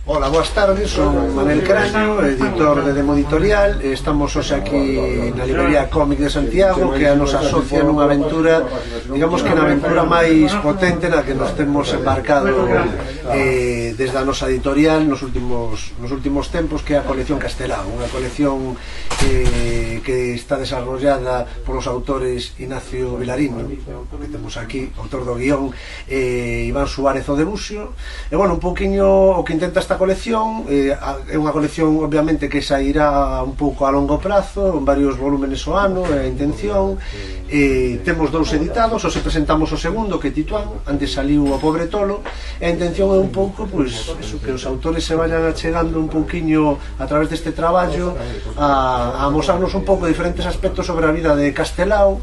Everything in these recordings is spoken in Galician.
Hola, boas tardes, son Manel Craño, editor de Demo Editorial. Estamos hoxe aquí na librería Cómic de Santiago, que nos asocia nunha aventura, digamos que na aventura máis potente na que nos temos embarcado desde a nosa editorial nos últimos tempos, que é a colección Castelao, unha colección que está desarrollada polos autores Ignacio Vilarino, que temos aquí, autor do guión, Iván Suárez o Debuxo. E, bueno, un pouquiño o que intenta esta colección é unha colección obviamente que sairá un pouco a longo prazo, en varios volúmenes o ano, é a intención. Temos dous editados, hoxe presentamos o segundo, que é Tituán, antes saliu O Pobre Tolo, e a intención é un pouco, pois, eso, que os autores se vayan achegando un pouquiño a través deste traballo a amosarnos un pouco diferentes aspectos sobre a vida de Castelao.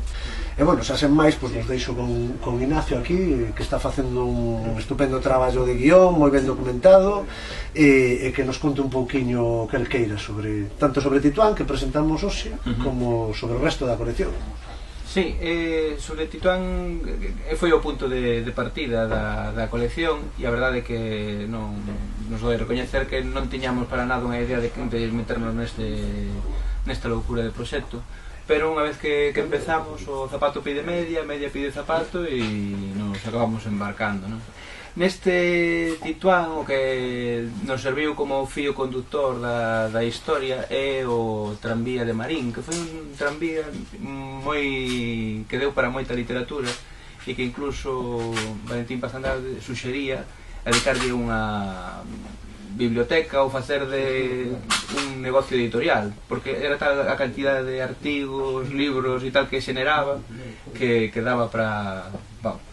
E, bueno, xa sen máis, pois nos deixo con Ignacio aquí, que está facendo un estupendo traballo de guión, moi ben documentado, e que nos conte un pouquiño que el queira tanto sobre Tituán, que presentamos hoxe, como sobre o resto da colección. Sí, sobre Tituán foi o punto de partida da colección, e a verdade é que nos doi recoñecer que non tiñamos para nada unha idea de meternos nesta loucura de proxecto. Pero unha vez que empezamos, o zapato pide media pide zapato, e nos acabamos embarcando, non? Neste Tituán, o que nos serviu como fío conductor da historia é o Tranvía de Marín, que foi un tranvía que deu para moita literatura, e que incluso Valentín Paz Andrade suxería dedicarlle unha biblioteca ou facer de un negocio editorial, porque era tal a cantidad de artigos, libros e tal que xeneraba que daba para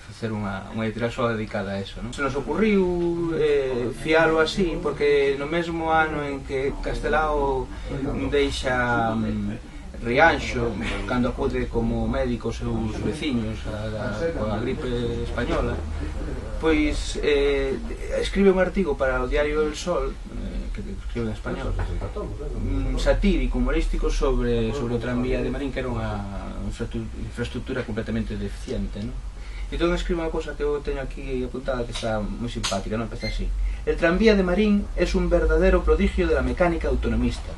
facer unha editorial só dedicada a eso, non? Se nos ocurriu fialo así, porque no mesmo ano en que Castelao deixa Rianxo, cando acude como médico aos seus veciños coa gripe española, pois escribe un artigo para o diario El Sol, que escribe en español, satírico, humorístico, sobre o Tranvía de Marín, que era unha infraestructura completamente deficiente, non? Entón escribe unha cosa que eu teño aquí apuntada, que está moi simpática, non? Empeza así: el Tranvía de Marín es un verdadero prodigio de la mecánica autonomista.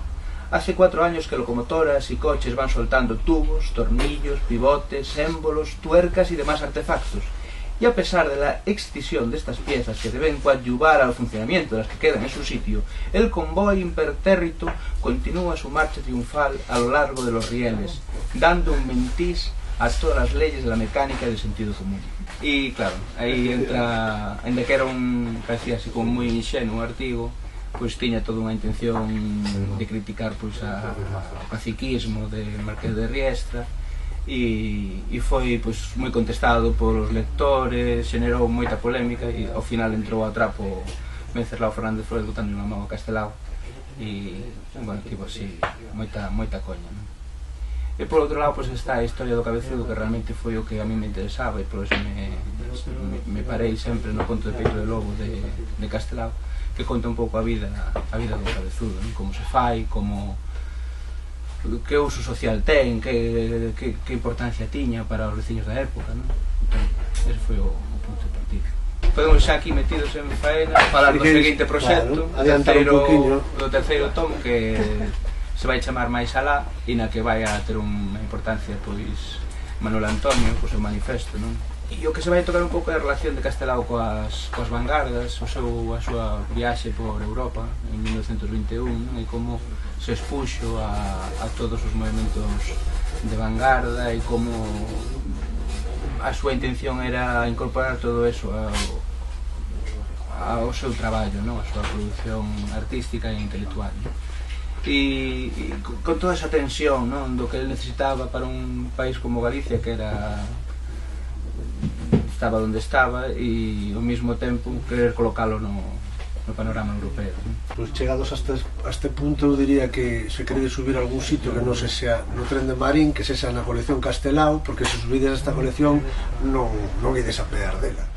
Hace 4 años que locomotoras y coches van soltando tubos, tornillos, pivotes, émbolos, tuercas y demás artefactos. Y a pesar de la excisión de estas piezas que deben coadyuvar al funcionamiento de las que quedan en su sitio, el convoy impertérrito continúa su marcha triunfal a lo largo de los rieles, dando un mentís a todas las leyes de la mecánica y del sentido común. Y claro, aí entra, ainda que era parecía así como moi inxenuo artigo, pois tiña toda unha intención de criticar pois o caciquismo de Marqués de Riestra, e foi pois moi contestado polos lectores, xenerou moita polémica, e ao final entrou a trapo Venceslao Fernández Flores botando unha mão a Castelao, e, bueno, tipo así, moita coña, non? E por outro lado, pois está a historia do Cabezudo, que realmente foi o que a mí me interesaba, e por eso me parei sempre no conto de Peito de Lobo de Castelao, que conta un pouco a vida do Cabezudo, non? Como se fai, que uso social ten, que importancia tiña para os veciños da época, non? Entón, ese foi o punto de partida. Podemos xa aquí metidos en faena falar do seguinte proxecto, do terceiro tomo, que se vai chamar Máis alá, e na que vai a ter unha importancia pois Manuel Antonio, co seu manifesto, non? E o que se vai tocar un pouco é a relación de Castelao coas vanguardas, a súa viaxe por Europa en 1921, non? E como se expuxo a todos os movimentos de vanguarda, e como a súa intención era incorporar todo eso ao seu traballo, non? A súa produción artística e intelectual, non? E con toda esa tensión, non? Do que ele necesitaba para un país como Galicia, que estaba onde estaba, e ao mesmo tempo querer colocalo no panorama europeo. Pois chegados a este punto, eu diría que se queredes subir a algún sitio que non se xa no Tren de Marín, que se xa na colección Castelao, porque se subides a esta colección non ides a pear dela.